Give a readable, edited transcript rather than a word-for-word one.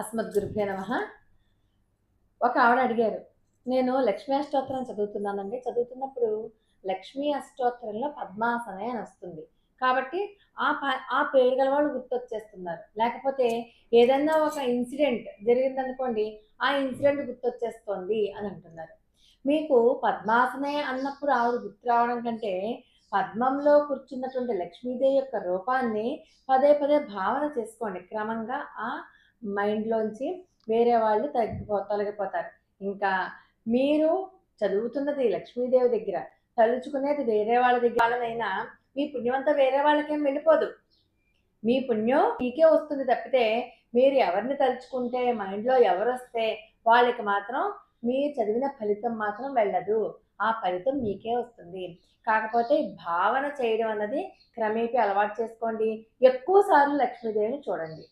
అస్మద్గురుభ్యో నమః. ఒక ఆవిడ అడిగారు, నేను లక్ష్మీ అష్టోత్తరం చదువుతున్నానండి. చదువుతున్నప్పుడు లక్ష్మీ అష్టోత్తరంలో పద్మాసనే అని వస్తుంది. కాబట్టి ఆ పేరు గల వాళ్ళు గుర్తొచ్చేస్తున్నారు. లేకపోతే ఏదన్నా ఒక ఇన్సిడెంట్ జరిగిందనుకోండి, ఆ ఇన్సిడెంట్ గుర్తొచ్చేస్తోంది అని అంటున్నారు. మీకు పద్మాసనే అన్నప్పుడు ఆవిడ గుర్తు రావడం కంటే, పద్మంలో కూర్చున్నటువంటి లక్ష్మీదేవి యొక్క రూపాన్ని పదే పదే భావన చేసుకోండి. క్రమంగా ఆ మైండ్లోంచి వేరే వాళ్ళు తొలగిపోతారు. ఇంకా మీరు చదువుతున్నది లక్ష్మీదేవి దగ్గర, తలుచుకునేది వేరే వాళ్ళ దగ్గర వాళ్ళనైనా మీ పుణ్యమంతా వేరే వాళ్ళకేం వెళ్ళిపోదు. మీ పుణ్యం మీకే వస్తుంది తప్పితే, మీరు ఎవరిని తలుచుకుంటే, మైండ్లో ఎవరొస్తే వాళ్ళకి మాత్రం మీరు చదివిన ఫలితం మాత్రం వెళ్ళదు. ఆ ఫలితం మీకే వస్తుంది. కాకపోతే భావన చేయడం అన్నది క్రమేపీ అలవాటు చేసుకోండి. ఎక్కువ సార్లు లక్ష్మీదేవిని చూడండి.